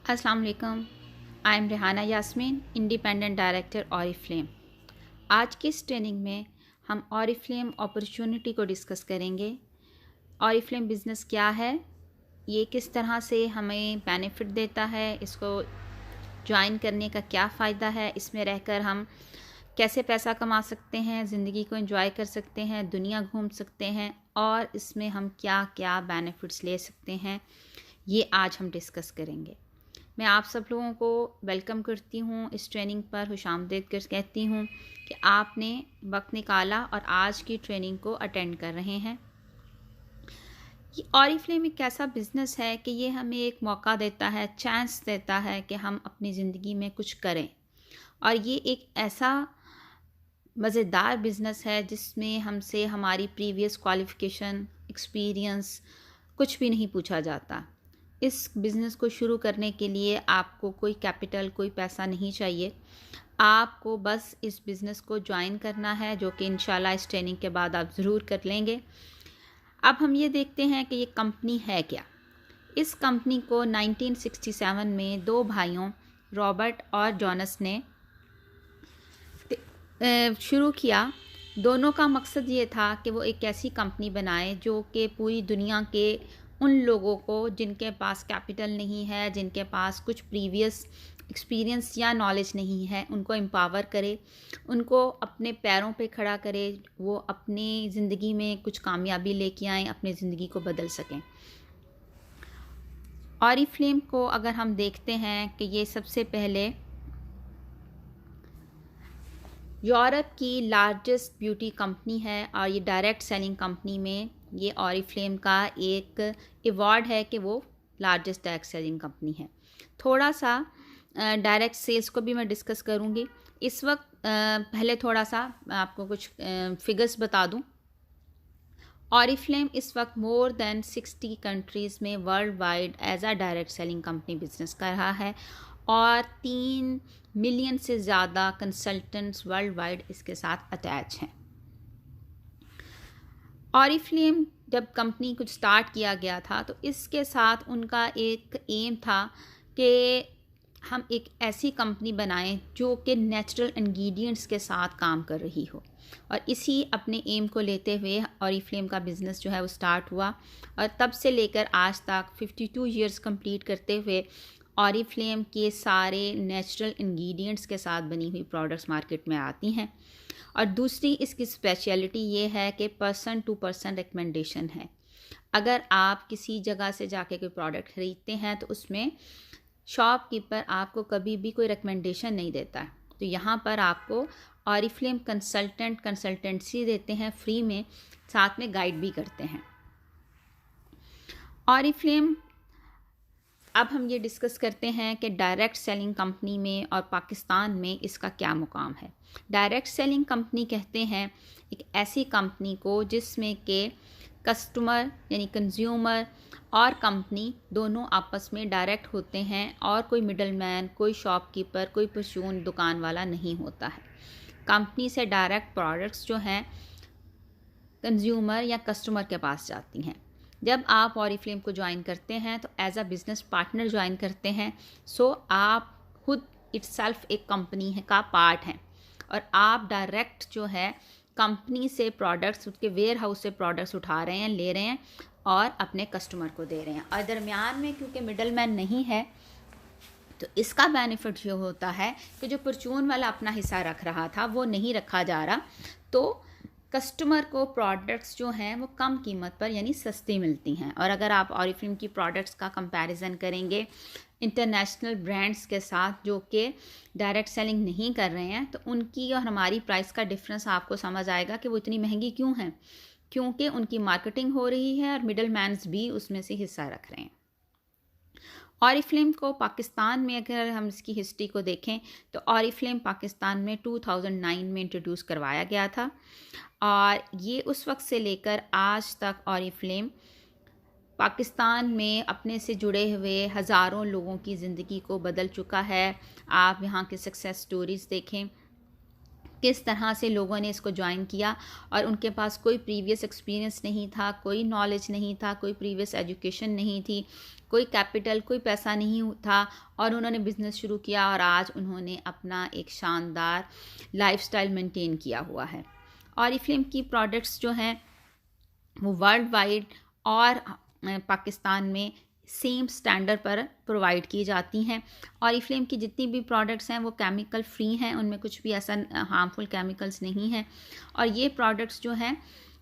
अस्सलाम वालेकुम। I am Rehana Yasmin, independent director Oriflame. आज की इस ट्रेनिंग में हम ऑरिफ्लेम अपॉर्चुनिटी को डिस्कस करेंगे। ऑरिफ्लेम बिज़नेस क्या है, ये किस तरह से हमें बेनिफिट देता है, इसको ज्वाइन करने का क्या फ़ायदा है, इसमें रहकर हम कैसे पैसा कमा सकते हैं, ज़िंदगी को एंजॉय कर सकते हैं, दुनिया घूम सकते हैं और इसमें हम क्या क्या बेनिफिट्स ले सकते हैं, ये आज हम डिस्कस करेंगे। मैं आप सब लोगों को वेलकम करती हूँ इस ट्रेनिंग पर, खुशामदीद कर कहती हूँ कि आपने वक्त निकाला और आज की ट्रेनिंग को अटेंड कर रहे हैं। ये ऑरिफ्लेम एक ऐसा बिज़नेस है कि ये हमें एक मौका देता है, चांस देता है कि हम अपनी ज़िंदगी में कुछ करें। और ये एक ऐसा मज़ेदार बिज़नेस है जिसमें हमसे हमारी प्रीवियस क्वालिफ़िकेशन, एक्सपीरियंस कुछ भी नहीं पूछा जाता। इस बिज़नेस को शुरू करने के लिए आपको कोई कैपिटल, कोई पैसा नहीं चाहिए। आपको बस इस बिज़नेस को ज्वाइन करना है, जो कि इंशाल्लाह इस ट्रेनिंग के बाद आप ज़रूर कर लेंगे। अब हम ये देखते हैं कि ये कंपनी है क्या। इस कंपनी को 1967 में दो भाइयों रॉबर्ट और जॉनस ने शुरू किया। दोनों का मकसद ये था कि वो एक ऐसी कंपनी बनाए जो कि पूरी दुनिया के उन लोगों को जिनके पास कैपिटल नहीं है, जिनके पास कुछ प्रीवियस एक्सपीरियंस या नॉलेज नहीं है, उनको एम्पावर करे, उनको अपने पैरों पे खड़ा करे, वो अपनी ज़िंदगी में कुछ कामयाबी लेके आएँ, अपनी ज़िंदगी को बदल सकें। ऑरिफ्लेम को अगर हम देखते हैं कि ये सबसे पहले यूरोप की लार्जेस्ट ब्यूटी कंपनी है और ये डायरेक्ट सेलिंग कंपनी में ये ऑरिफ्लेम का एक अवार्ड है कि वो लार्जेस्ट डायरेक्ट सेलिंग कंपनी है। थोड़ा सा डायरेक्ट सेल्स को भी मैं डिस्कस करूँगी। इस वक्त पहले थोड़ा सा आपको कुछ फिगर्स बता दूँ। ऑरिफ्लेम इस वक्त मोर देन 60 कंट्रीज़ में world wide as a direct selling company business कर रहा है और 3 मिलियन से ज़्यादा कंसल्टेंट्स वर्ल्ड वाइड इसके साथ अटैच हैं। ऑरिफ्लेम जब कंपनी को स्टार्ट किया गया था तो इसके साथ उनका एक एम था कि हम एक ऐसी कंपनी बनाएं जो कि नेचुरल इंग्रेडिएंट्स के साथ काम कर रही हो, और इसी अपने एम को लेते हुए ऑरिफ्लेम का बिज़नेस जो है वो स्टार्ट हुआ और तब से लेकर आज तक 52 ईयर्स कंप्लीट करते हुए ऑरिफ्लेम के सारे नेचुरल इंग्रेडिएंट्स के साथ बनी हुई प्रोडक्ट्स मार्केट में आती हैं। और दूसरी इसकी स्पेशलिटी ये है कि पर्सन टू पर्सन रिकमेंडेशन है। अगर आप किसी जगह से जाके कोई प्रोडक्ट ख़रीदते हैं तो उसमें शॉपकीपर आपको कभी भी कोई रिकमेंडेशन नहीं देता है, तो यहाँ पर आपको ऑरिफ्लेम कंसल्टेंसी देते हैं फ्री में, साथ में गाइड भी करते हैं। ऑरिफ्लेम अब हम ये डिस्कस करते हैं कि डायरेक्ट सेलिंग कंपनी में और पाकिस्तान में इसका क्या मुकाम है। डायरेक्ट सेलिंग कंपनी कहते हैं एक ऐसी कंपनी को जिसमें के कस्टमर यानी कंज्यूमर और कंपनी दोनों आपस में डायरेक्ट होते हैं और कोई मिडलमैन, कोई शॉपकीपर, कोई परचून दुकान वाला नहीं होता है। कंपनी से डायरेक्ट प्रोडक्ट्स जो हैं कंज्यूमर या कस्टमर के पास जाती हैं। जब आप ऑरिफ्लेम को ज्वाइन करते हैं तो as a business partner join करते हैं, सो आप खुद इटसेल्फ एक कंपनी है का पार्ट हैं और आप डायरेक्ट जो है कंपनी से प्रोडक्ट्स, उसके वेयर हाउस से प्रोडक्ट्स उठा रहे हैं, ले रहे हैं और अपने कस्टमर को दे रहे हैं। और दरमियान में क्योंकि मिडल मैन नहीं है तो इसका बेनिफिट ये होता है कि जो परचून वाला अपना हिस्सा रख रहा था वो नहीं रखा जा रहा, तो कस्टमर को प्रोडक्ट्स जो हैं वो कम कीमत पर यानी सस्ती मिलती हैं। और अगर आप ऑरिफ्लेम की प्रोडक्ट्स का कंपैरिजन करेंगे इंटरनेशनल ब्रांड्स के साथ जो कि डायरेक्ट सेलिंग नहीं कर रहे हैं, तो उनकी और हमारी प्राइस का डिफरेंस आपको समझ आएगा कि वो इतनी महंगी क्यों हैं, क्योंकि उनकी मार्केटिंग हो रही है और मिडल मैन्स भी उसमें से हिस्सा रख रहे हैं। ऑरिफ्लेम को पाकिस्तान में अगर हम इसकी हिस्ट्री को देखें तो ऑरिफ्लेम पाकिस्तान में 2009 में इंट्रोड्यूस करवाया गया था और ये उस वक्त से लेकर आज तक ऑरिफ्लेम पाकिस्तान में अपने से जुड़े हुए हज़ारों लोगों की ज़िंदगी को बदल चुका है। आप यहाँ के सक्सेस स्टोरीज़ देखें किस तरह से लोगों ने इसको ज्वाइन किया और उनके पास कोई प्रीवियस एक्सपीरियंस नहीं था, कोई नॉलेज नहीं था, कोई प्रीवियस एजुकेशन नहीं थी, कोई कैपिटल, कोई पैसा नहीं था और उन्होंने बिज़नेस शुरू किया और आज उन्होंने अपना एक शानदार लाइफस्टाइल मेंटेन किया हुआ है। ऑरिफ्लेम की प्रोडक्ट्स जो हैं वो वर्ल्ड वाइड और पाकिस्तान में सेम स्टैंडर्ड पर प्रोवाइड की जाती हैं। ऑरिफ्लेम की जितनी भी प्रोडक्ट्स हैं वो केमिकल फ्री हैं, उनमें कुछ भी ऐसा हार्मफुल केमिकल्स नहीं हैं और ये प्रोडक्ट्स जो हैं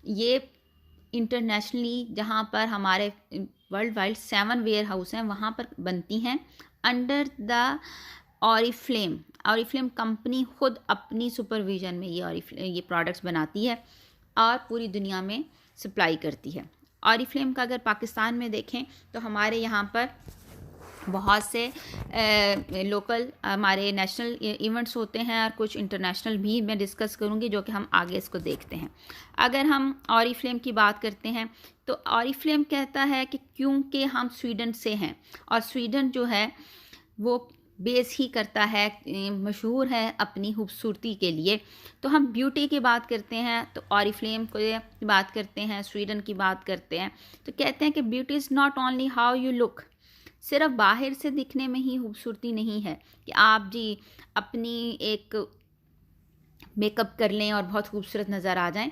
ये इंटरनेशनली जहाँ पर हमारे वर्ल्ड वाइड 7 वेयर हाउस हैं वहाँ पर बनती हैं under the Oriflame. Oriflame company खुद अपनी सुपरविजन में ये प्रोडक्ट्स बनाती है और पूरी दुनिया में सप्लाई करती है। ऑरिफ्लेम का अगर पाकिस्तान में देखें तो हमारे यहाँ पर बहुत से लोकल हमारे नेशनल इवेंट्स होते हैं और कुछ इंटरनेशनल भी मैं डिस्कस करूँगी जो कि हम आगे इसको देखते हैं। अगर हम ऑरिफ्लेम की बात करते हैं तो ऑरिफ्लेम कहता है कि क्योंकि हम स्वीडन से हैं और स्वीडन जो है वो बेस ही करता है, मशहूर है अपनी खूबसूरती के लिए, तो हम ब्यूटी की बात करते हैं तो ऑरिफ्लेम की बात करते हैं, स्वीडन की बात करते हैं तो कहते हैं कि beauty is not only how you look, सिर्फ बाहर से दिखने में ही खूबसूरती नहीं है कि आप जी अपनी एक मेकअप कर लें और बहुत खूबसूरत नज़र आ जाएं,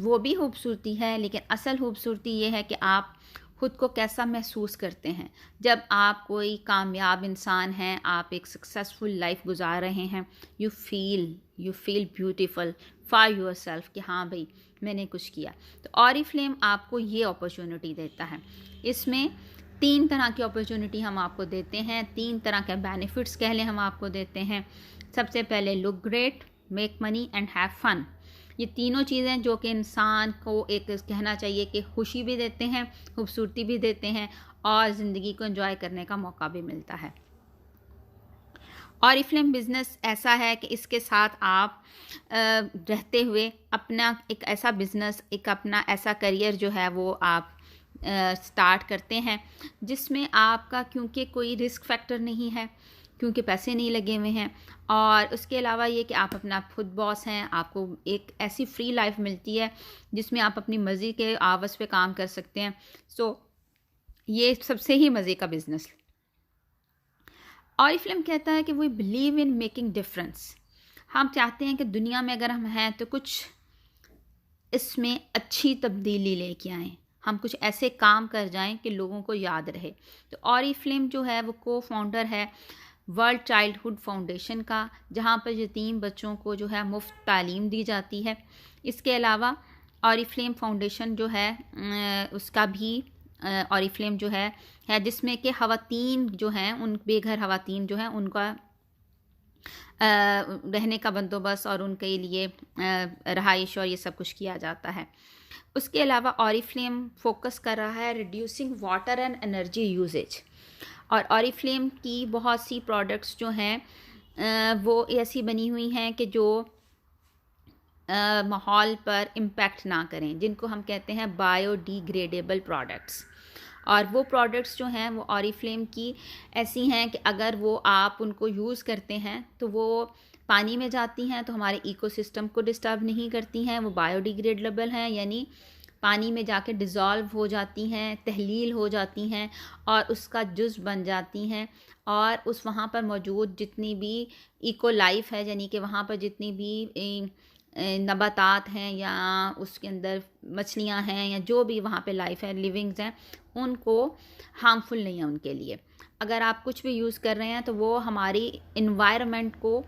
वो भी खूबसूरती है, लेकिन असल खूबसूरती ये है कि आप खुद को कैसा महसूस करते हैं। जब आप कोई कामयाब इंसान हैं, आप एक सक्सेसफुल लाइफ गुजार रहे हैं, you feel beautiful for your self कि हाँ भाई मैंने कुछ किया। तो ऑरिफ्लेम आपको ये अपॉर्चुनिटी देता है। इसमें 3 तरह की अपॉर्चुनिटी हम आपको देते हैं, 3 तरह के बेनिफिट्स कह लें हम आपको देते हैं। सबसे पहले look great, make money and have fun. ये तीनों चीज़ें जो कि इंसान को एक कहना चाहिए कि खुशी भी देते हैं, खूबसूरती भी देते हैं और ज़िंदगी को एंजॉय करने का मौका भी मिलता है। ऑरिफ्लेम बिज़नेस ऐसा है कि इसके साथ आप रहते हुए अपना एक ऐसा बिज़नेस, एक अपना ऐसा करियर जो है वो आप स्टार्ट करते हैं जिसमें आपका क्योंकि कोई रिस्क फैक्टर नहीं है, क्योंकि पैसे नहीं लगे हुए हैं और उसके अलावा ये कि आप अपना खुद बॉस हैं, आपको एक ऐसी फ्री लाइफ मिलती है जिसमें आप अपनी मर्ज़ी के आवर्स पे काम कर सकते हैं। सो ये सबसे ही मज़े का बिज़नेस। ऑरिफ्लेम कहता है कि we believe in making difference. हम चाहते हैं कि दुनिया में अगर हम हैं तो कुछ इसमें अच्छी तब्दीली लेके आएँ, हम कुछ ऐसे काम कर जाएं कि लोगों को याद रहे। तो ऑरिफ्लेम जो है वो को फाउंडर है वर्ल्ड चाइल्डहुड फाउंडेशन का, जहाँ पर यतीम बच्चों को जो है मुफ्त तालीम दी जाती है। इसके अलावा ऑरिफ्लेम फाउंडेशन जो है उसका भी ऑरिफ्लेम जो है जिसमें कि ख़वातीन जो हैं, उन बेघर ख़वातीन जो हैं उनका रहने का बंदोबस्त और उनके लिए रहाइश और ये सब कुछ किया जाता है। उसके अलावा ऑरिफ्लेम फोकस कर रहा है reducing water and energy usage और ऑरिफ्लेम की बहुत सी प्रोडक्ट्स जो हैं वो ऐसी बनी हुई हैं कि जो माहौल पर इम्पैक्ट ना करें, जिनको हम कहते हैं बायोडिग्रेडेबल प्रोडक्ट्स। और वो प्रोडक्ट्स जो हैं वो ऑरिफ्लेम की ऐसी हैं कि अगर वो आप उनको यूज़ करते हैं तो वो पानी में जाती हैं तो हमारे इकोसिस्टम को डिस्टर्ब नहीं करती हैं, वो बायोडिग्रेडेबल हैं, यानी पानी में जाके डिज़ोल्व हो जाती हैं, तहलील हो जाती हैं और उसका जुज़ बन जाती हैं और उस वहाँ पर मौजूद जितनी भी इको लाइफ है, यानी कि वहाँ पर जितनी भी नबातात हैं या उसके अंदर मछलियाँ हैं या जो भी वहाँ पे लाइफ है, लिविंग्स हैं, उनको हार्मफुल नहीं है उनके लिए। अगर आप कुछ भी यूज़ कर रहे हैं तो वो हमारी इन्वायरमेंट को,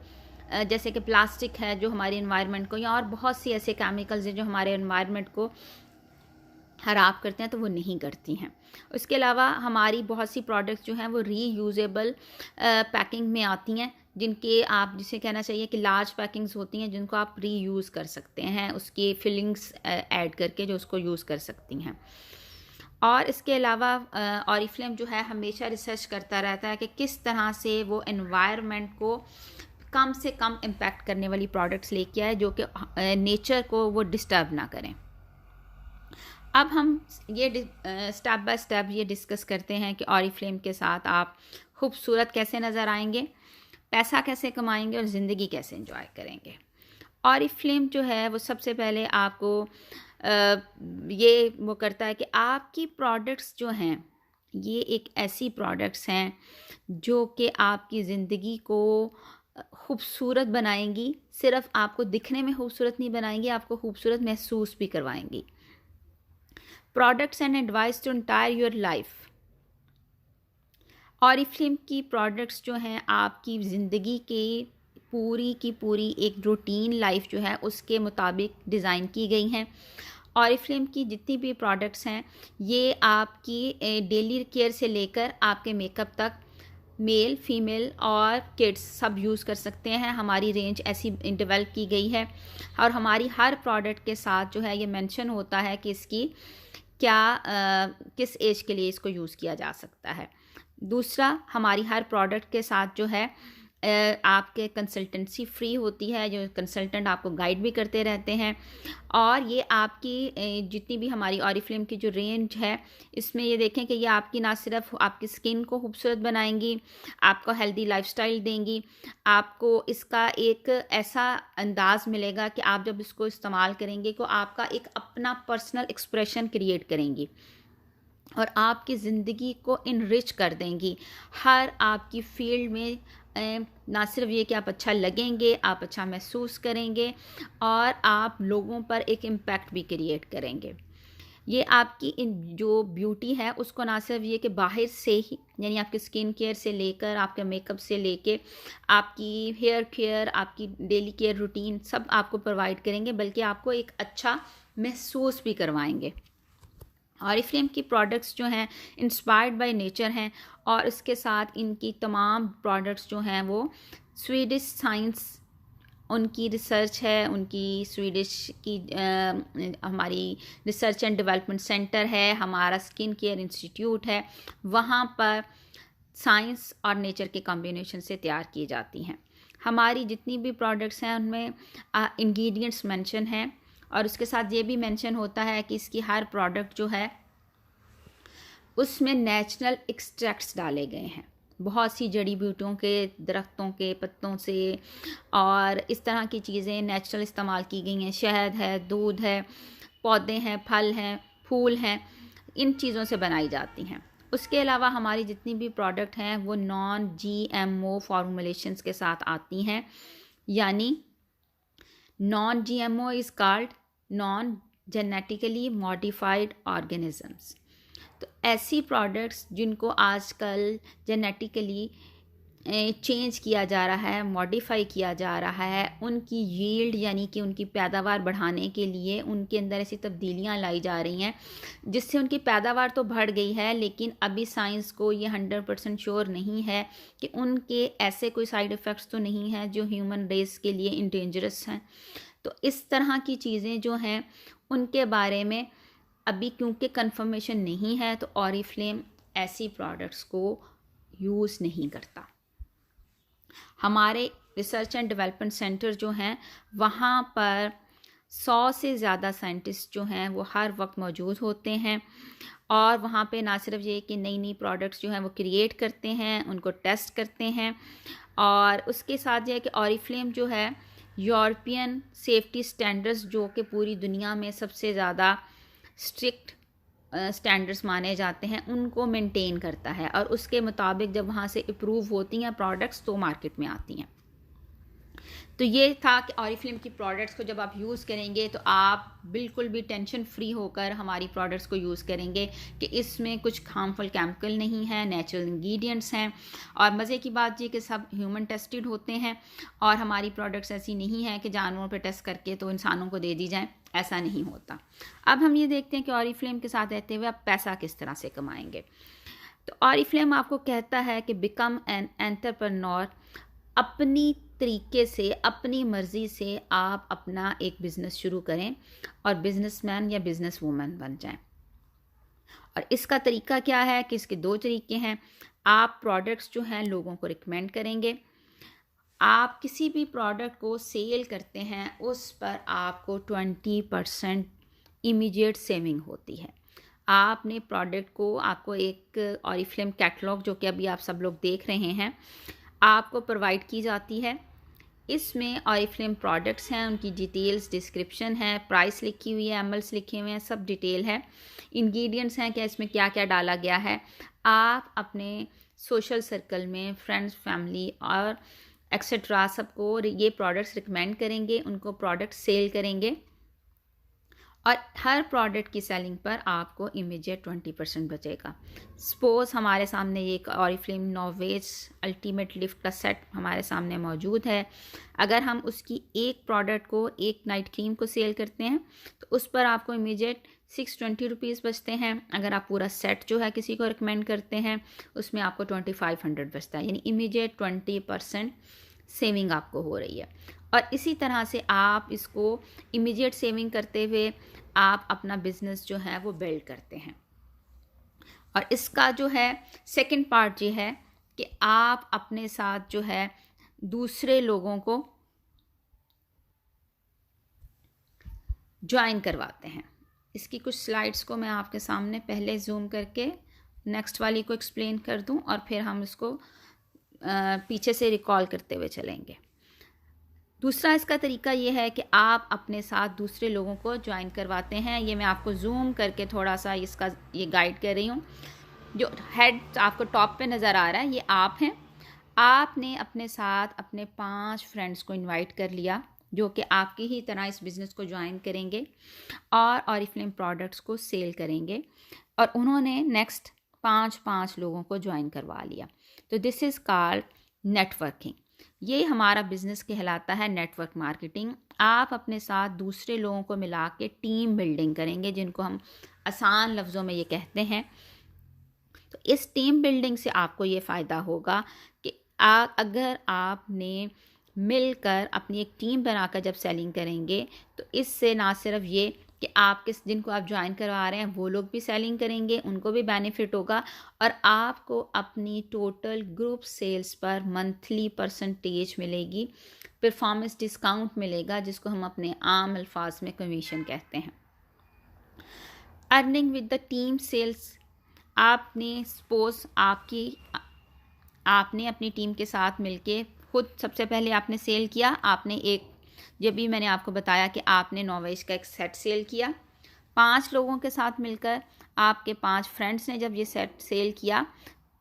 जैसे कि प्लास्टिक है जो हमारी इन्वायरमेंट को, या और बहुत सी ऐसे केमिकल्स हैं जो हमारे इन्वायरमेंट को ख़राब करते हैं, तो वो नहीं करती हैं। उसके अलावा हमारी बहुत सी प्रोडक्ट्स जो हैं वो रीयूजेबल पैकिंग में आती हैं, जिनके आप जिसे कहना चाहिए कि लार्ज पैकिंग्स होती हैं जिनको आप रीयूज़ कर सकते हैं, उसकी फिलिंग्स ऐड करके जो उसको यूज़ कर सकती हैं। और इसके अलावा ऑरिफ्लेम जो है हमेशा रिसर्च करता रहता है कि किस तरह से वो एनवायरनमेंट को कम से कम इम्पैक्ट करने वाली प्रोडक्ट्स लेके आए जो कि नेचर को वो डिस्टर्ब ना करें। अब हम ये स्टेप बाय स्टेप ये डिस्कस करते हैं कि ऑरिफ्लेम के साथ आप खूबसूरत कैसे नज़र आएंगे, पैसा कैसे कमाएंगे और ज़िंदगी कैसे एंजॉय करेंगे। ऑरिफ्लेम जो है वो सबसे पहले आपको ये वो करता है कि आपकी प्रोडक्ट्स जो हैं ये एक ऐसी प्रोडक्ट्स हैं जो कि आपकी ज़िंदगी को खूबसूरत बनाएंगी। सिर्फ आपको दिखने में खूबसूरत नहीं बनाएंगी, आपको खूबसूरत महसूस भी करवाएंगी। Products and advice to entire your life. Oriflame की प्रोडक्ट्स जो हैं आपकी ज़िंदगी के पूरी की पूरी एक रूटीन लाइफ जो है उसके मुताबिक डिज़ाइन की गई हैं। ऑरिफ्लेम की जितनी भी प्रोडक्ट्स हैं ये आपकी डेली केयर से लेकर आपके मेकअप तक मेल, फीमेल और किड्स सब यूज़ कर सकते हैं। हमारी रेंज ऐसी डेवलप की गई है और हमारी हर प्रोडक्ट के साथ जो है ये मेंशन होता है कि इसकी किस एज के लिए इसको यूज़ किया जा सकता है। दूसरा, हमारी हर प्रोडक्ट के साथ जो है आपके कंसल्टेंसी फ्री होती है, जो कंसल्टेंट आपको गाइड भी करते रहते हैं। और ये आपकी जितनी भी हमारी ऑरिफ्लेम की जो रेंज है इसमें ये देखें कि ये आपकी ना सिर्फ आपकी स्किन को खूबसूरत बनाएंगी, आपको हेल्दी लाइफस्टाइल देंगी, आपको इसका एक ऐसा अंदाज़ मिलेगा कि आप जब इसको इस्तेमाल करेंगे तो आपका एक अपना पर्सनल एक्सप्रेशन क्रिएट करेंगी और आपकी ज़िंदगी को इनरिच कर देंगी। हर आपकी फील्ड में ना सिर्फ ये कि आप अच्छा लगेंगे, आप अच्छा महसूस करेंगे और आप लोगों पर एक इम्पैक्ट भी क्रिएट करेंगे। ये आपकी जो ब्यूटी है उसको ना सिर्फ ये कि बाहर से ही, यानी आपके स्किन केयर से लेकर आपके मेकअप से लेके आपकी हेयर केयर, आपकी डेली केयर रूटीन सब आपको प्रोवाइड करेंगे, बल्कि आपको एक अच्छा महसूस भी करवाएंगे। ऑरिफ्लेम की प्रोडक्ट्स जो हैं इंस्पायर्ड बाय नेचर हैं और इसके साथ इनकी तमाम प्रोडक्ट्स जो हैं वो स्वीडिश साइंस उनकी रिसर्च है, उनकी स्वीडिश की हमारी रिसर्च एंड डेवलपमेंट सेंटर है, हमारा स्किन केयर इंस्टीट्यूट है, वहाँ पर साइंस और नेचर के कॉम्बिनेशन से तैयार की जाती हैं। हमारी जितनी भी प्रोडक्ट्स हैं उनमें इंग्रेडिएंट्स मेंशन हैं और उसके साथ ये भी मेंशन होता है कि इसकी हर प्रोडक्ट जो है उसमें नेचुरल एक्सट्रैक्ट्स डाले गए हैं, बहुत सी जड़ी बूटियों के, दरख्तों के पत्तों से और इस तरह की चीज़ें नेचुरल इस्तेमाल की गई हैं। शहद है, दूध है, पौधे हैं, फल हैं, फूल हैं, इन चीज़ों से बनाई जाती हैं। उसके अलावा हमारी जितनी भी प्रोडक्ट हैं वो नॉन GMO फॉर्मुलेशंस के साथ आती हैं, यानी non GMO is called non genetically modified organisms. तो ऐसी प्रोडक्ट्स जिनको आजकल जेनेटिकली चेंज किया जा रहा है, मॉडिफाई किया जा रहा है, उनकी यील्ड यानी कि उनकी पैदावार बढ़ाने के लिए उनके अंदर ऐसी तब्दीलियां लाई जा रही हैं जिससे उनकी पैदावार तो बढ़ गई है, लेकिन अभी साइंस को ये 100% श्योर नहीं है कि उनके ऐसे कोई साइड इफ़ेक्ट्स तो नहीं हैं जो ह्यूमन रेस के लिए इंडेंजरस हैं। तो इस तरह की चीज़ें जो हैं उनके बारे में अभी क्योंकि कंफर्मेशन नहीं है तो ऑरिफ्लेम ऐसी प्रोडक्ट्स को यूज़ नहीं करता। हमारे रिसर्च एंड डेवलपमेंट सेंटर जो हैं वहाँ पर 100 से ज़्यादा साइंटिस्ट जो हैं वो हर वक्त मौजूद होते हैं और वहाँ पे ना सिर्फ ये कि नई नई प्रोडक्ट्स जो हैं वो क्रिएट करते हैं, उनको टेस्ट करते हैं और उसके साथ ये है कि ऑरिफ्लेम जो है यूरोपियन सेफ्टी स्टैंडर्ड्स जो कि पूरी दुनिया में सबसे ज़्यादा स्ट्रिक्ट स्टैंडर्ड्स माने जाते हैं उनको मेंटेन करता है और उसके मुताबिक जब वहाँ से अप्रूव होती हैं प्रोडक्ट्स तो मार्केट में आती हैं। तो ये था कि ऑरिफ्लेम की प्रोडक्ट्स को जब आप यूज़ करेंगे तो आप बिल्कुल भी टेंशन फ्री होकर हमारी प्रोडक्ट्स को यूज़ करेंगे कि इसमें कुछ हार्मफुल केमिकल नहीं है, नेचुरल इंग्रेडिएंट्स हैं और मज़े की बात ये कि सब ह्यूमन टेस्टेड होते हैं और हमारी प्रोडक्ट्स ऐसी नहीं है कि जानवरों पर टेस्ट करके तो इंसानों को दे दी जाए, ऐसा नहीं होता। अब हम ये देखते हैं कि ऑरिफ्लेम के साथ रहते हुए आप पैसा किस तरह से कमाएंगे। तो ऑरिफ्लेम आपको कहता है कि बिकम एन एंटरप्रेन्योर, अपनी तरीके से अपनी मर्ज़ी से आप अपना एक बिज़नेस शुरू करें और बिज़नेसमैन या बिज़नेस वूमन बन जाएं। और इसका तरीका क्या है कि इसके 2 तरीके हैं। आप प्रोडक्ट्स जो हैं लोगों को रिकमेंड करेंगे, आप किसी भी प्रोडक्ट को सेल करते हैं उस पर आपको 20% इमीडिएट सेविंग होती है। आपने प्रोडक्ट को, आपको एक ऑरिफ्लेम कैटलॉग जो कि अभी आप सब लोग देख रहे हैं, आपको प्रोवाइड की जाती है इसमें ऑरिफ्लेम प्रोडक्ट्स हैं, उनकी डिटेल्स, डिस्क्रिप्शन है, प्राइस लिखी हुई है, एमएल्स लिखे हुए हैं, सब डिटेल है। इंग्रेडिएंट्स हैं कि इसमें क्या क्या डाला गया है। आप अपने सोशल सर्कल में फ्रेंड्स, फैमिली और एक्सेट्रा सबको ये प्रोडक्ट्स रिकमेंड करेंगे, उनको प्रोडक्ट सेल करेंगे और हर प्रोडक्ट की सेलिंग पर आपको इमीडिएट 20% बचेगा। सपोज हमारे सामने ये एक ऑरिफ्लेम नोवेज अल्टीमेट लिफ्ट का सेट हमारे सामने मौजूद है। अगर हम उसकी एक प्रोडक्ट को, एक नाइट क्रीम को सेल करते हैं तो उस पर आपको इमीडिएट 620 रुपीज़ बचते हैं। अगर आप पूरा सेट जो है किसी को रिकमेंड करते हैं उसमें आपको 2500 बचता है, यानी इमीडिएट 20% सेविंग आपको हो रही है। और इसी तरह से आप इसको इमीडिएट सेविंग करते हुए आप अपना बिजनेस जो है वो बिल्ड करते हैं। और इसका जो है सेकंड पार्ट ये है कि आप अपने साथ जो है दूसरे लोगों को ज्वाइन करवाते हैं। इसकी कुछ स्लाइड्स को मैं आपके सामने पहले जूम करके नेक्स्ट वाली को एक्सप्लेन कर दूं और फिर हम इसको पीछे से रिकॉल करते हुए चलेंगे। दूसरा इसका तरीका ये है कि आप अपने साथ दूसरे लोगों को ज्वाइन करवाते हैं। ये मैं आपको जूम करके थोड़ा सा इसका ये गाइड कर रही हूँ। जो हेड आपको टॉप पे नज़र आ रहा है ये आप हैं। आपने अपने साथ अपने 5 फ्रेंड्स को इनवाइट कर लिया जो कि आपकी ही तरह इस बिज़नेस को ज्वाइन करेंगे और ऑरिफ्लेम प्रोडक्ट्स को सेल करेंगे, और उन्होंने नेक्स्ट 5 लोगों को ज्वाइन करवा लिया। तो दिस इज़ कॉल्ड नेटवर्किंग। ये हमारा बिजनेस कहलाता है नेटवर्क मार्केटिंग। आप अपने साथ दूसरे लोगों को मिला के टीम बिल्डिंग करेंगे, जिनको हम आसान लफ्ज़ों में ये कहते हैं। तो इस टीम बिल्डिंग से आपको ये फ़ायदा होगा कि अगर आपने मिलकर अपनी एक टीम बनाकर जब सेलिंग करेंगे तो इससे ना सिर्फ ये कि आप जिनको आप ज्वाइन करवा रहे हैं वो लोग भी सेलिंग करेंगे, उनको भी बेनिफिट होगा, और आपको अपनी टोटल ग्रुप सेल्स पर मंथली परसेंटेज मिलेगी, परफॉर्मेंस डिस्काउंट मिलेगा, जिसको हम अपने आम अल्फाज में कमीशन कहते हैं। Earning with the team sales. आपने सपोज आपने अपनी टीम के साथ मिलके खुद सबसे पहले आपने सेल किया। आपने एक, जब भी मैंने आपको बताया कि आपने नॉवेज का एक सेट सेल किया, 5 लोगों के साथ मिलकर आपके 5 फ्रेंड्स ने जब ये सेट सेल किया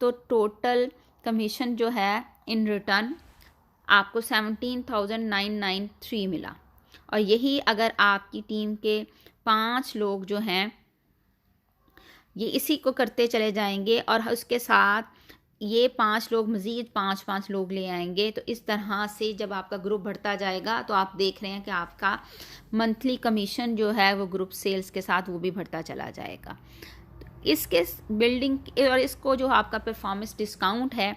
तो टोटल कमीशन जो है इन रिटर्न आपको 17,993 मिला। और यही अगर आपकी टीम के 5 लोग जो हैं ये इसी को करते चले जाएंगे और उसके साथ ये 5 लोग मज़ीद 5 लोग ले आएंगे, तो इस तरह से जब आपका ग्रुप बढ़ता जाएगा तो आप देख रहे हैं कि आपका मंथली कमीशन जो है वो ग्रुप सेल्स के साथ वो भी बढ़ता चला जाएगा। इसके बिल्डिंग और इसको जो आपका परफॉर्मेंस डिस्काउंट है,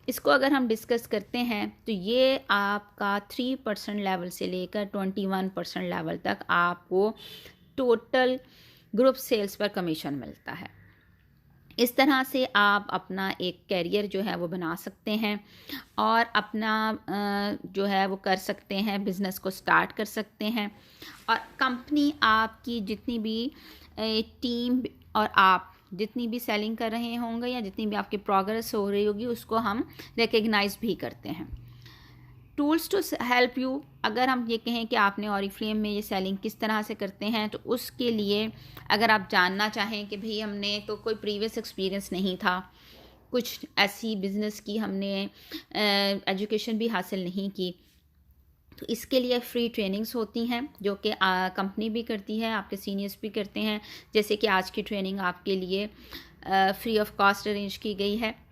इसको अगर हम डिस्कस करते हैं तो ये आपका 3% लेवल से लेकर 21% लेवल तक आपको टोटल ग्रुप सेल्स पर कमीशन मिलता है। इस तरह से आप अपना एक कैरियर जो है वो बना सकते हैं और अपना जो है वो कर सकते हैं, बिज़नेस को स्टार्ट कर सकते हैं। और कंपनी आपकी जितनी भी टीम और आप जितनी भी सेलिंग कर रहे होंगे या जितनी भी आपकी प्रोग्रेस हो रही होगी उसको हम रिकग्नाइज भी करते हैं। Tools to help you. अगर हम ये कहें कि आपने ऑरिफ्लेम में ये सेलिंग किस तरह से करते हैं, तो उसके लिए अगर आप जानना चाहें कि भाई हमने तो कोई प्रीवियस एक्सपीरियंस नहीं था, कुछ ऐसी बिज़नेस की हमने एजुकेशन भी हासिल नहीं की, तो इसके लिए फ्री ट्रेनिंग्स होती हैं जो कि कंपनी भी करती है, आपके सीनियर्स भी करते हैं। जैसे कि आज की ट्रेनिंग आपके लिए फ्री ऑफ कॉस्ट अरेंज की गई है।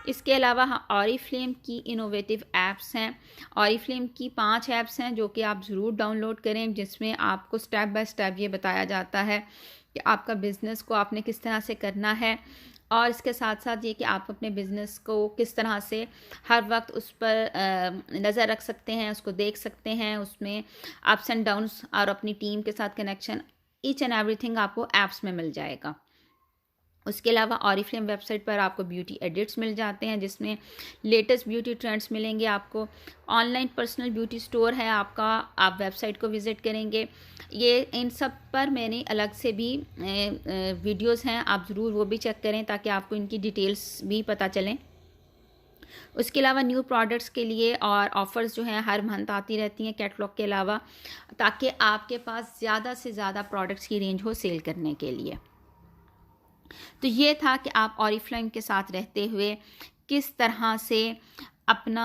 इसके अलावा ऑरिफ्लेम की इनोवेटिव ऐप्स हैं। ऑरिफ्लेम की 5 ऐप्स हैं जो कि आप ज़रूर डाउनलोड करें, जिसमें आपको स्टेप बाय स्टेप ये बताया जाता है कि आपका बिज़नेस को आपने किस तरह से करना है, और इसके साथ साथ ये कि आप अपने बिज़नेस को किस तरह से हर वक्त उस पर नज़र रख सकते हैं, उसको देख सकते हैं, उसमें अप्स एंड डाउन्स और अपनी टीम के साथ कनेक्शन, ईच एंड एवरीथिंग आपको ऐप्स में मिल जाएगा। उसके अलावा ऑरिफ्लेम वेबसाइट पर आपको ब्यूटी एडिट्स मिल जाते हैं जिसमें लेटेस्ट ब्यूटी ट्रेंड्स मिलेंगे आपको। ऑनलाइन पर्सनल ब्यूटी स्टोर है आपका, आप वेबसाइट को विज़िट करेंगे। ये इन सब पर मैंने अलग से भी वीडियोस हैं, आप ज़रूर वो भी चेक करें ताकि आपको इनकी डिटेल्स भी पता चलें। उसके अलावा न्यू प्रोडक्ट्स के लिए और ऑफ़र्स जो हैं हर मंथ आती रहती हैं कैटलॉग के अलावा, ताकि आपके पास ज़्यादा से ज़्यादा प्रोडक्ट्स की रेंज हो सेल करने के लिए। तो ये था कि आप ऑरिफ्लेम के साथ रहते हुए किस तरह से अपना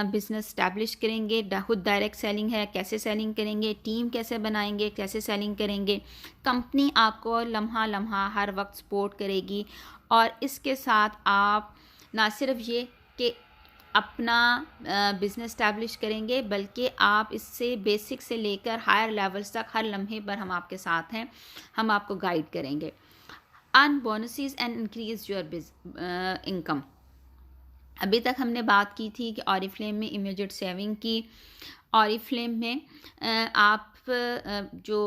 बिज़नेस स्टैब्लिश करेंगे। खुद डायरेक्ट सेलिंग है, कैसे सेलिंग करेंगे, टीम कैसे बनाएंगे, कैसे सेलिंग करेंगे। कंपनी आपको लम्हा लम्हा हर वक्त सपोर्ट करेगी, और इसके साथ आप ना सिर्फ ये कि अपना बिज़नेस स्टैब्लिश करेंगे, बल्कि आप इससे बेसिक से लेकर हायर लेवल्स तक हर लम्हे पर हम आपके साथ हैं, हम आपको गाइड करेंगे। Earn bonuses and increase your income. अभी तक हमने बात की थी कि ऑरिफ्लेम में इमीडिएट सेविंग की। ऑरिफ्लेम में आप जो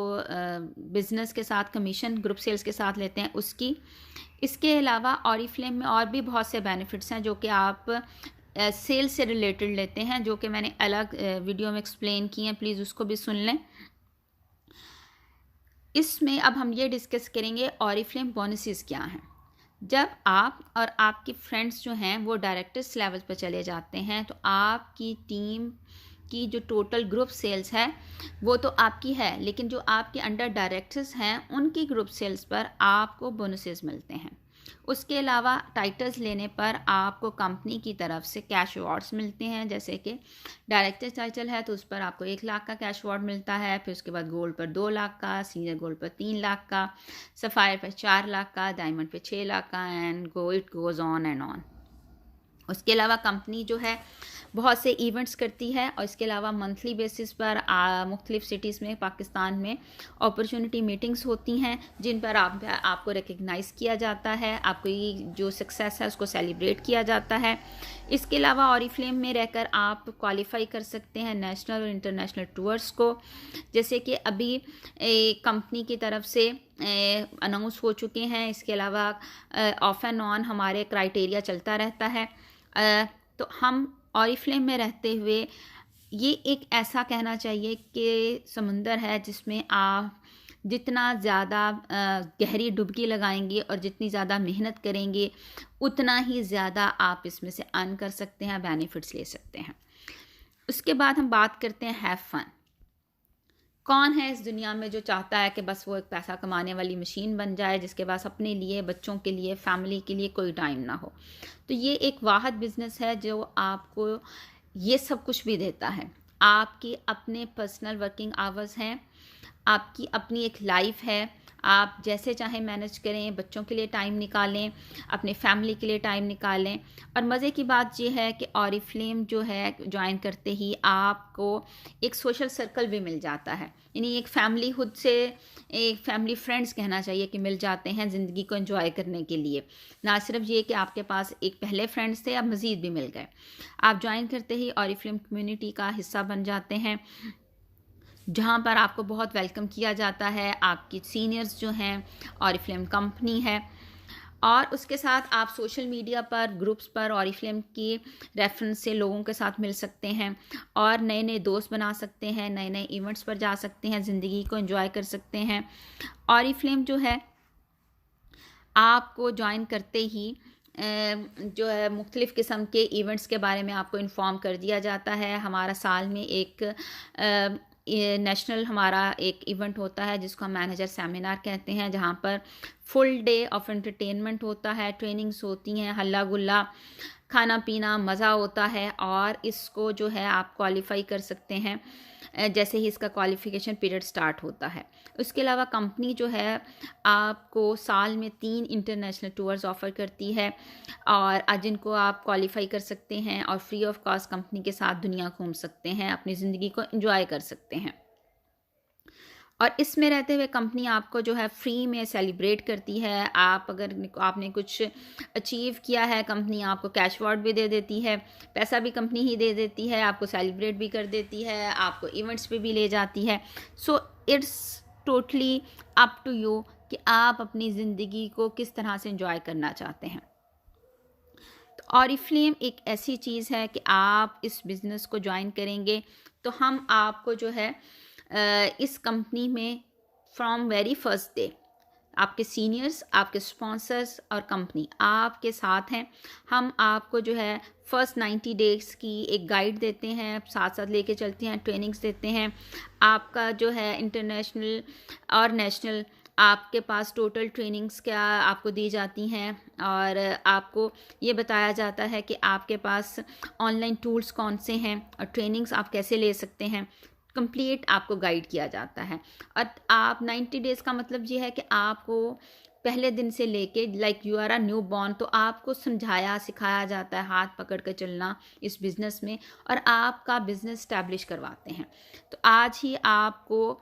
बिज़नेस के साथ कमीशन ग्रुप सेल्स के साथ लेते हैं उसकी। इसके अलावा ऑरिफ्लेम में और भी बहुत से बेनिफिट्स हैं जो कि आप सेल्स से रिलेटेड लेते हैं, जो कि मैंने अलग वीडियो में एक्सप्लेन किए हैं, प्लीज़ उसको भी सुन लें। इसमें अब हम ये डिस्कस करेंगे ऑरिफ्लेम बोनसेस क्या हैं। जब आप और आपके फ्रेंड्स जो हैं वो डायरेक्टर्स लेवल पर चले जाते हैं, तो आपकी टीम की जो टोटल ग्रुप सेल्स है वो तो आपकी है, लेकिन जो आपके अंडर डायरेक्टर्स हैं उनकी ग्रुप सेल्स पर आपको बोनसेस मिलते हैं। उसके अलावा टाइटल्स लेने पर आपको कंपनी की तरफ से कैश अवार्ड्स मिलते हैं, जैसे कि डायरेक्टर टाइटल है तो उस पर आपको 1 लाख का कैश अवार्ड मिलता है, फिर उसके बाद गोल्ड पर 2 लाख का, सीनियर गोल्ड पर 3 लाख का, सफ़ायर पर 4 लाख का, डायमंड पर 6 लाख का, and it goes on and on. उसके अलावा कंपनी जो है बहुत से इवेंट्स करती है, और इसके अलावा मंथली बेसिस पर मुख्तलिफ़ सिटीज़ में पाकिस्तान में अपॉर्चुनिटी मीटिंग्स होती हैं, जिन पर आपको रिकग्नाइज़ किया जाता है, आपकी जो सक्सेस है उसको सेलिब्रेट किया जाता है। इसके अलावा ऑरिफ्लेम में रहकर आप क्वालिफाई कर सकते हैं नेशनल और इंटरनेशनल टूर्स को, जैसे कि अभी कंपनी की तरफ से अनाउंस हो चुके हैं। इसके अलावा ऑफ एंड ऑन हमारे क्राइटेरिया चलता रहता है। तो हम ऑरिफ्लेम में रहते हुए ये एक ऐसा कहना चाहिए कि समुंदर है जिसमें आप जितना ज़्यादा गहरी डुबकी लगाएंगे और जितनी ज़्यादा मेहनत करेंगे उतना ही ज़्यादा आप इसमें से अर्न कर सकते हैं, बेनिफिट्स ले सकते हैं। उसके बाद हम बात करते हैं हैव फन। कौन है इस दुनिया में जो चाहता है कि बस वो एक पैसा कमाने वाली मशीन बन जाए, जिसके पास अपने लिए, बच्चों के लिए, फैमिली के लिए कोई टाइम ना हो। तो ये एक वाहिद बिज़नेस है जो आपको ये सब कुछ भी देता है। आपकी अपने पर्सनल वर्किंग आवर्स हैं, आपकी अपनी एक लाइफ है, आप जैसे चाहें मैनेज करें, बच्चों के लिए टाइम निकालें, अपने फैमिली के लिए टाइम निकालें। और मज़े की बात ये है कि ऑरिफ्लेम जो है ज्वाइन करते ही आपको एक सोशल सर्कल भी मिल जाता है, यानी एक फैमिली खुद से एक फैमिली फ्रेंड्स कहना चाहिए कि मिल जाते हैं ज़िंदगी को एंजॉय करने के लिए। ना सिर्फ ये कि आपके पास एक पहले फ्रेंड्स थे, अब मज़ीद भी मिल गए। आप ज्वाइन करते ही ऑरिफ्लेम कम्युनिटी का हिस्सा बन जाते हैं, जहाँ पर आपको बहुत वेलकम किया जाता है। आपकी सीनियर्स जो हैं, ऑरिफ्लेम कंपनी है, और उसके साथ आप सोशल मीडिया पर, ग्रुप्स पर ऑरिफ्लेम की रेफरेंस से लोगों के साथ मिल सकते हैं और नए नए दोस्त बना सकते हैं, नए नए इवेंट्स पर जा सकते हैं, ज़िंदगी को एंजॉय कर सकते हैं। ऑरिफ्लेम जो है आपको ज्वाइन करते ही जो है मुख्तलिफ़ किस्म के इवेंट्स के बारे में आपको इन्फॉर्म कर दिया जाता है। हमारा साल में एक नेशनल हमारा एक इवेंट होता है जिसको हम मैनेजर सेमिनार कहते हैं, जहाँ पर फुल डे ऑफ एंटरटेनमेंट होता है, ट्रेनिंग्स होती हैं, हल्ला गुल्ला, खाना पीना, मज़ा होता है। और इसको जो है आप क्वालिफाई कर सकते हैं जैसे ही इसका क्वालिफ़िकेशन पीरियड स्टार्ट होता है। उसके अलावा कंपनी जो है आपको साल में 3 इंटरनेशनल टूर्स ऑफ़र करती है, और जिनको आप क्वालिफ़ाई कर सकते हैं और फ्री ऑफ कॉस्ट कंपनी के साथ दुनिया घूम सकते हैं, अपनी ज़िंदगी को एंजॉय कर सकते हैं। और इसमें रहते हुए कंपनी आपको जो है फ्री में सेलिब्रेट करती है। आप अगर आपने कुछ अचीव किया है, कंपनी आपको कैश अवार्ड भी दे देती है, पैसा भी कंपनी ही दे देती है, आपको सेलिब्रेट भी कर देती है, आपको इवेंट्स पे भी ले जाती है। So it's totally up to you कि आप अपनी ज़िंदगी को किस तरह से एंजॉय करना चाहते हैं। तो ऑरिफ्लेम एक ऐसी चीज़ है कि आप इस बिज़नेस को ज्वाइन करेंगे तो हम आपको जो है इस कंपनी में फ्रॉम वेरी फर्स्ट डे आपके सीनियर्स, आपके स्पॉन्सर्स और कंपनी आपके साथ हैं। हम आपको जो है फर्स्ट 90 डेज़ की एक गाइड देते हैं, साथ साथ लेके चलते हैं, ट्रेनिंग्स देते हैं। आपका जो है इंटरनेशनल और नेशनल आपके पास टोटल ट्रेनिंग्स क्या आपको दी जाती हैं, और आपको ये बताया जाता है कि आपके पास ऑनलाइन टूल्स कौन से हैं और ट्रेनिंग्स आप कैसे ले सकते हैं। कंप्लीट आपको गाइड किया जाता है। और आप 90 डेज़ का मतलब ये है कि आपको पहले दिन से लेके like you are a newborn, तो आपको समझाया सिखाया जाता है, हाथ पकड़ कर चलना इस बिज़नेस में, और आपका बिज़नेस स्टैब्लिश करवाते हैं। तो आज ही आपको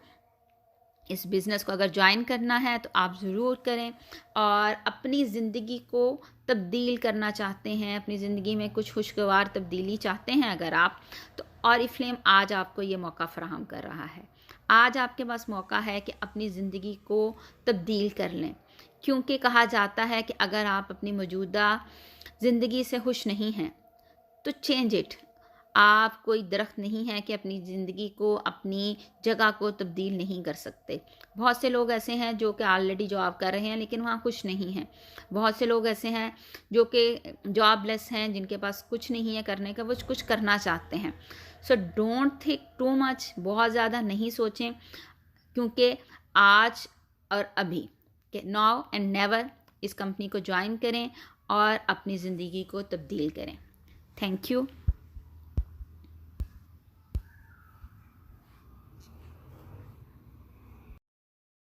इस बिज़नेस को अगर ज्वाइन करना है तो आप ज़रूर करें, और अपनी ज़िंदगी को तब्दील करना चाहते हैं, अपनी ज़िंदगी में कुछ खुशगवार तब्दीली चाहते हैं अगर आप, तो ऑरिफ्लेम आज आपको ये मौका फराहम कर रहा है। आज आपके पास मौका है कि अपनी ज़िंदगी को तब्दील कर लें, क्योंकि कहा जाता है कि अगर आप अपनी मौजूदा ज़िंदगी से खुश नहीं हैं तो चेंज इट। आप कोई दरख्त नहीं है कि अपनी ज़िंदगी को, अपनी जगह को तब्दील नहीं कर सकते। बहुत से लोग ऐसे हैं जो कि ऑलरेडी जॉब कर रहे हैं लेकिन वहाँ खुश नहीं हैं। बहुत से लोग ऐसे हैं जो कि जॉबलेस हैं, जिनके पास कुछ नहीं है करने का, वो कुछ करना चाहते हैं। So don't think too much, बहुत ज़्यादा नहीं सोचें, क्योंकि आज और अभी के नाउ एंड नेवर इस कंपनी को ज्वाइन करें और अपनी ज़िंदगी को तब्दील करें। Thank you.